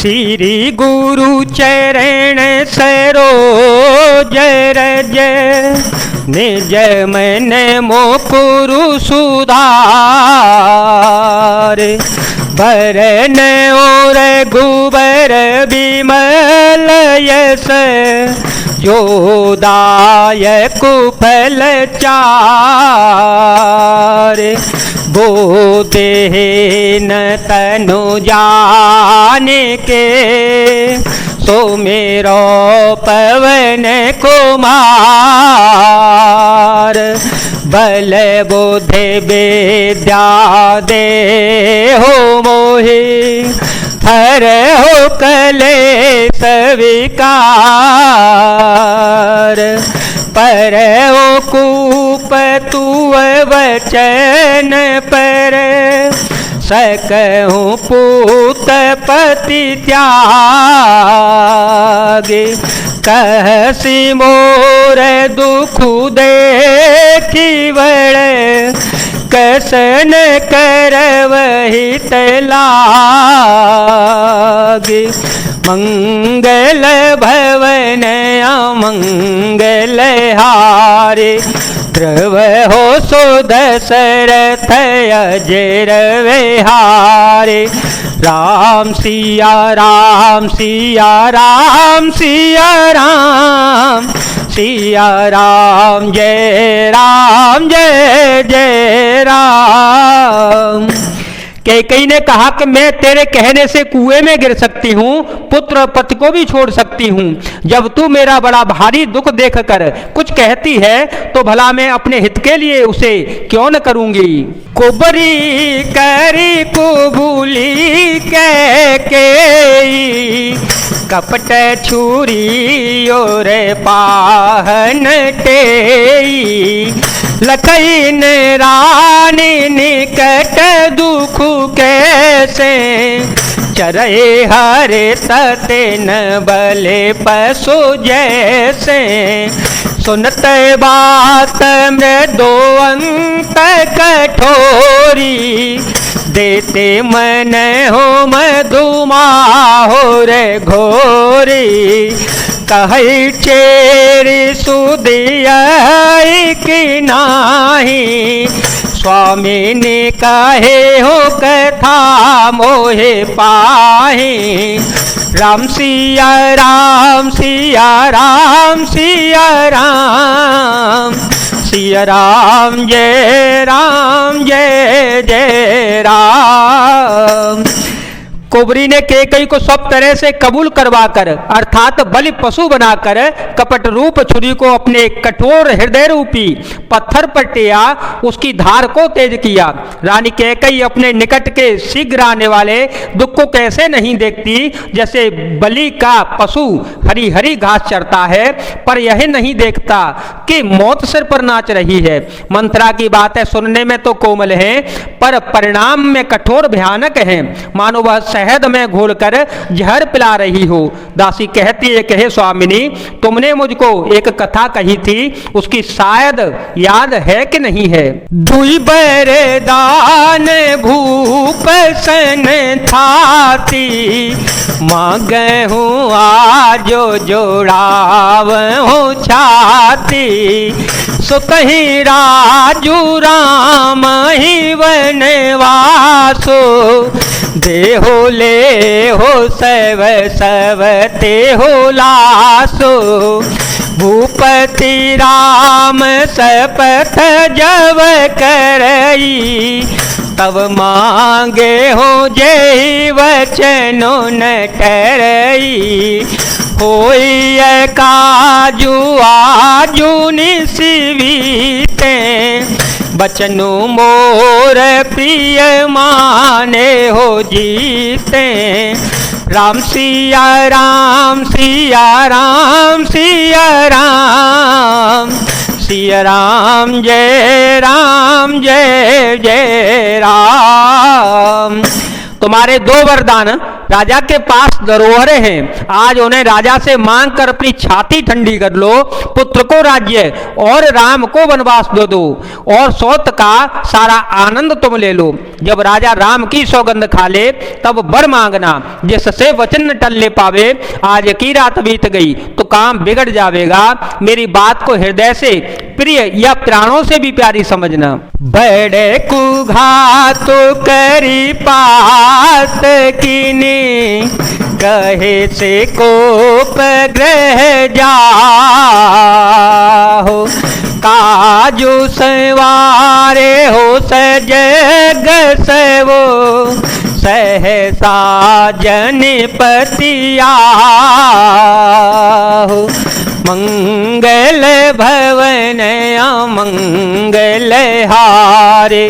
श्री गुरु चरण सरोज रज निज मन मोकुरु सुधार भरन और गुबर विमल यस जोदायक फल चार बोधेन तनु जाने के सो मेरो पवन कुमार बल बोधे विद्या दे हो मोहि हर हो कलेश विकार पर ओ कूप तुअ वचन पर सकहूँ पूत पति त्यागे कहसी मोर दुख देखी बड़ कसन करवहि तलागे मंगल भवन अमंगल हारे ध्रुव हो सो दशरथ अजर विहारे राम सिया राम सिया राम सिया राम सिया राम जय जय राम। कैकेयी ने कहा कि मैं तेरे कहने से कुएं में गिर सकती हूँ, पुत्र और पति को भी छोड़ सकती हूँ। जब तू मेरा बड़ा भारी दुख देखकर कुछ कहती है तो भला मैं अपने हित के लिए उसे क्यों न करूँगी। कुबरी करी कुबूली कैकेयी कपट छुरी और पाहन टेई लखई ने रानी निकट दुख कैसे चरे हरे तते न बले पशु जैसे सुनत बात मृदो अंत कठोरी देते मन हो मधुमाहो रे घोरी कही चेरी सुदियाई की नाही स्वामी ने कहे हो कथा मोहे पाही राम सिया राम सिया राम सिया राम सिया राम जय जय राम। कुबरी ने कैकेयी को सब तरह से कबूल करवाकर अर्थात बलि पशु बनाकर कपट रूप छुरी को अपने कठोर हृदय रूपी पत्थर पर टेया, उसकी धार को तेज किया। रानी कैकेयी अपने निकट के शीघ्र आने वाले दुख को कैसे नहीं देखती, जैसे बलि का पशु हरी हरी घास चरता है पर यह नहीं देखता कि मौत सिर पर नाच रही है। मंत्रा की बातें सुनने में तो कोमल है पर परिणाम में कठोर भयानक है, मानो वह शहद में घोलकर जहर पिला रही हो। दासी कहती है, कहे स्वामिनी तुमने मुझको एक कथा कही थी, उसकी शायद याद है कि नहीं है। दुई बरदान भूप सन थाती मांगे हूँ आजो जोड़ाव हूँ छाती सुतहि राजू राम ही वनवासो देहो ले हो सब ते हो लासो भूपति राम शपथ जब करई तब मांगे हो जय वचनो न टरई होई काजू आजू निसीवीते बचनु मोर प्रिय माने हो जीते राम सिया राम सिया राम सिया राम सिया राम जय जय राम। तुम्हारे दो वरदान राजा के पास धरोहरें हैं, आज उन्हें राजा से मांग कर अपनी छाती ठंडी कर लो। पुत्र को राज्य और राम को वनवास दो दो और सौत का सारा आनंद तुम ले लो। जब राजा राम की सौगंध खा ले तब वर मांगना, जिससे वचन न टल ले पावे। आज की रात बीत गई तो काम बिगड़ जाएगा। मेरी बात को हृदय से प्रिय या प्राणों से भी प्यारी समझना। बड़े कुघात करी पात कीनी, कहे से कोप ग्रह जाहो। काजू सवारे हो सजग सवो, सहसा जनपतिया हो। मंगल भवन अमंगल हारे,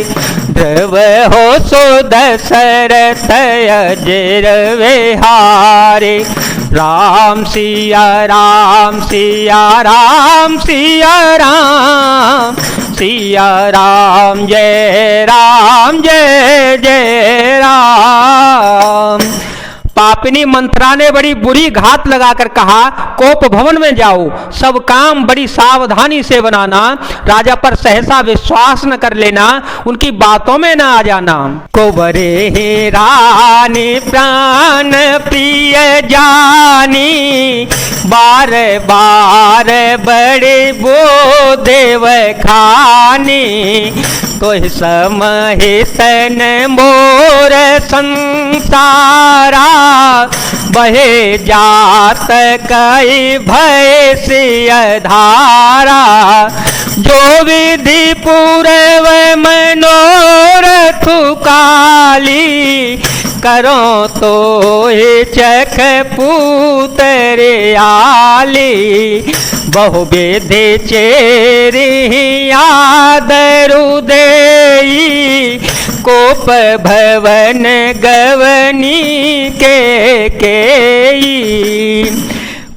ध्रुव हो सो दशरथ अजर विहारे। राम सिया राम सिया राम सिया राम, सिया राम जय जय राम। पापिनी मंत्रा ने बड़ी बुरी घात लगाकर कहा, कोप भवन में जाओ, सब काम बड़ी सावधानी से बनाना, राजा पर सहसा विश्वास न कर लेना, उनकी बातों में न आ जाना। कुंवरे हे रानी प्राण प्रिय जानी, बार बार बड़े बो देव खानी। तो समहित न मोर संसारा, बहे जात कई भय सिय धारा। जो विधि पूर्व मनोरथ काली, करो तो चख पूतरे आली। बहु विधि चेरी आदरु देई, कोप भवन गवनी के केई।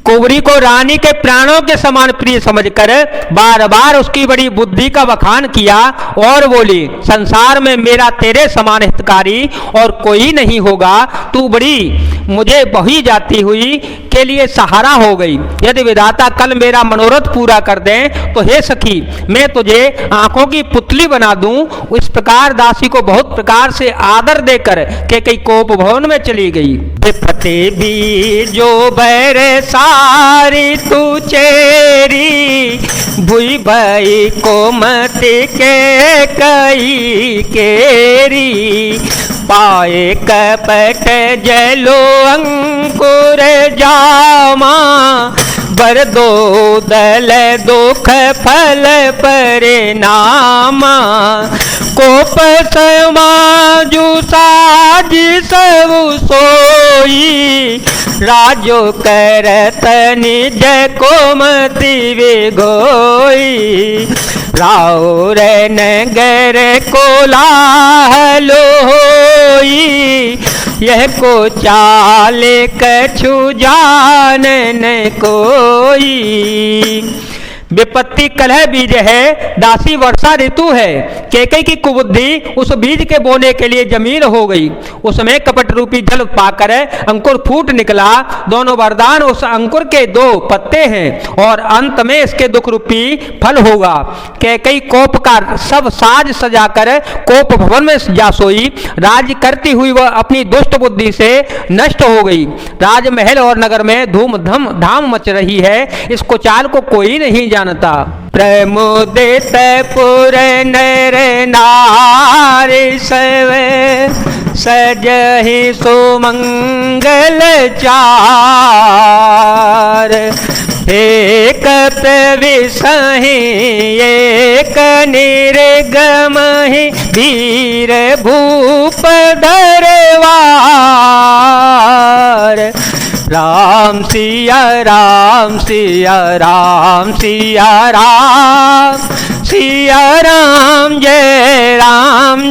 कुंवरी को रानी के प्राणों के समान प्रिय समझकर बार बार उसकी बड़ी बुद्धि का बखान किया और बोली, संसार में मेरा तेरे समान हितकारी और कोई नहीं होगा। तू बड़ी मुझे बही जाती हुई के लिए सहारा हो गई। यदि विधाता कल मेरा मनोरथ पूरा कर दे तो हे सखी, मैं तुझे आंखों की पुतली बना दूं। इस प्रकार दासी को बहुत प्रकार से आदर देकर के कई कोप भवन में चली गई। विपत्ति भी जो बैर सारी तू चेरी, भुई भई कोमति के कई केरी। पाए कपट जलो अंकुर जामा, बर दो दल दुख फल परिणामा। कोप समाजु साज सब सोई, राजो करत निज कोमति विगोई। राउर नगर कोलाहल होई, यह को चाल कछु जानन कोई। विपत्ति कलह बीज है, दासी वर्षा ऋतु है। कैकई की कुबुद्धि उस बीज के बोने के लिए जमीन हो गई। उसमें कपट रूपी जल पाकर अंकुर फूट निकला। दोनों वरदान उस अंकुर के दो पत्ते हैं और अंत में इसके दुख रूपी फल होगा। कैकई कोप का सब साज सजाकर कोप भवन में जा सोई। राज्य करती हुई वह अपनी दुष्ट बुद्धि से नष्ट हो गई। राजमहल और नगर में धूम धाम मच रही है। इसको चाल को कोई नहीं जानता। प्रमुदित पुर नर नारी सब, सजहि सुमंगल चार। एक विषहि एक निर्गमहि, वीर भूप दरबार। राम सिया राम सिया राम सिया राम, सिया राम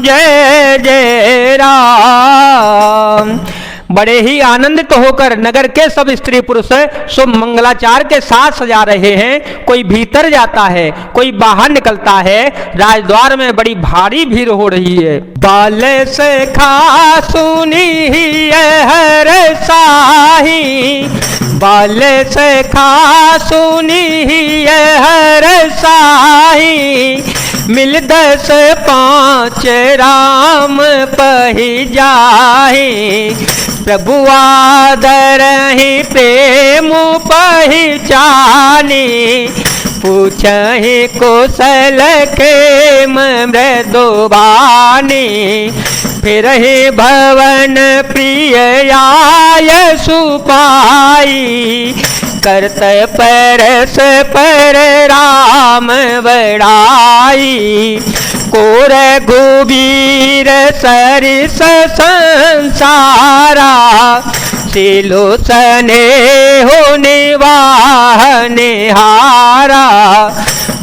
जय जय राम। बड़े ही आनंदित होकर नगर के सब स्त्री पुरुष शुभ मंगलाचार के साथ सजा रहे हैं। कोई भीतर जाता है, कोई बाहर निकलता है। राजद्वार में बड़ी भारी भीड़ हो रही है। बाल से खा सुनी हर साही, बाल से खा सुनी हर साही, मिल 10 5 राम पही जाही, प्रभु आदर ही प्रेम पहचानी, पूछहि कुशल खेम मृदुबानी, फिर ही भवन प्रिय आय सुपाई, करत परस पर राम बड़ाई, कोर गुबीर सरिस संसारा, सिलो सने हो निवाह निहारा,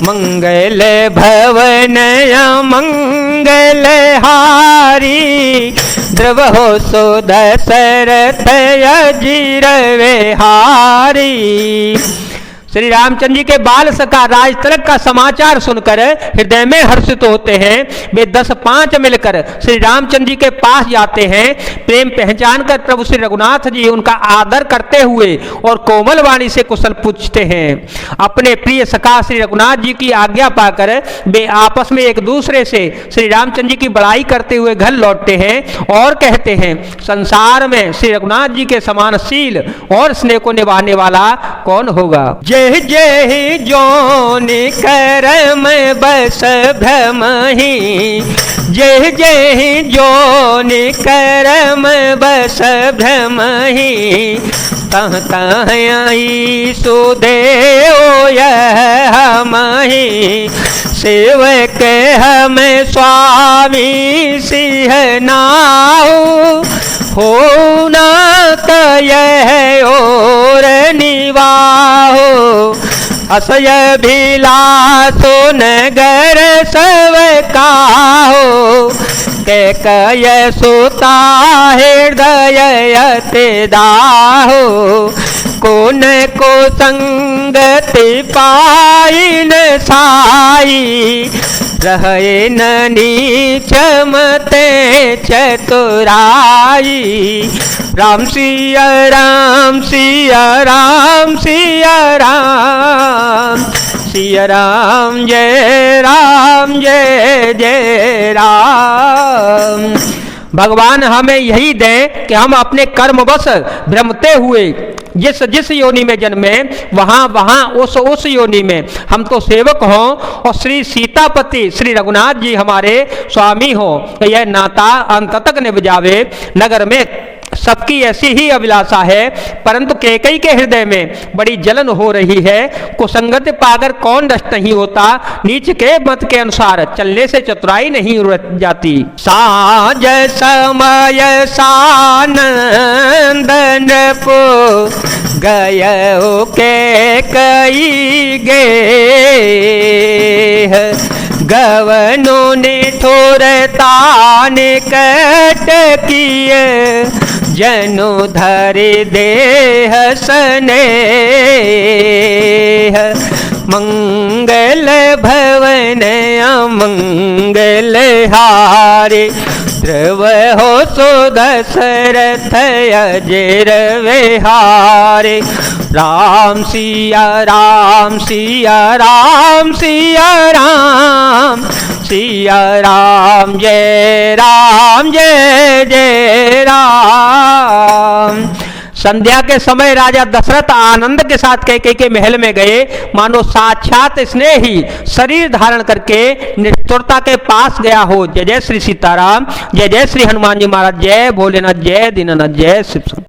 मंगल भवन मंगल हारी, ध्रुव हो सो दशरथ अजीर विहारी। श्री रामचंद्र जी के बाल सखा राज तिलक का समाचार सुनकर हृदय में हर्षित होते हैं। वे 10 5 मिलकर श्री रामचंद्र जी के पास जाते हैं। प्रेम पहचान कर प्रभु श्री रघुनाथ जी उनका आदर करते हुए और कोमल वाणी से कुशल पूछते हैं। अपने प्रिय सखा श्री रघुनाथ जी की आज्ञा पाकर वे आपस में एक दूसरे से श्री रामचंद्र जी की बड़ाई करते हुए घर लौटते हैं और कहते हैं, संसार में श्री रघुनाथ जी के समान शील और स्नेह को निभाने वाला कौन होगा। जय जय जोनि करम बस भ्रम ही, जय जय जोनि करम बस भ्रम ही, तह तह आई सुदेव यह हम ही, सेवक हम स्वामी सिंह नाऊ, हो न कह और निवाहो, असय भिलासो नगर सब काहो, के कय सुता हृदय अति दाहो, कोन को संगति पाई न साई, रहे न नीच मते चतुराई, राम सिया राम सिया राम सिया राम, सिया राम जय जय राम। भगवान हमें यही दें कि हम अपने कर्मवश भ्रमते हुए जिस जिस योनि में जन्मे वहाँ वहाँ उस योनि में हम तो सेवक हों और श्री सीतापति श्री रघुनाथ जी हमारे स्वामी हों। यह नाता अंत तक निभ जावे। नगर में सबकी ऐसी ही अभिलाषा है, परंतु कैकेयी के हृदय में बड़ी जलन हो रही है। कुसंगत पाकर कौन नष्ट नहीं होता, नीच के मत के अनुसार चलने से चतुराई नहीं उड़ जाती। साँझ समय सानंदन पो गयो कैकेयी गे, गवनो ने ठोरता निकट किए, जनु धरि देह स्नेह, मंगल भवन अमंगल हारे, ध्रुव हो सो दशरथ अजीर विहारे, राम सिया राम सिया राम सिया राम, सिया राम जय जय राम। संध्या के समय राजा दशरथ आनंद के साथ कैकेयी के महल में गए, मानो साक्षात स्नेही शरीर धारण करके निष्ठुरता के पास गया हो। जय जय श्री सीताराम, जय जय श्री हनुमान जी महाराज, जय भोलेनाथ, जय दीनानाथ, जय शिव।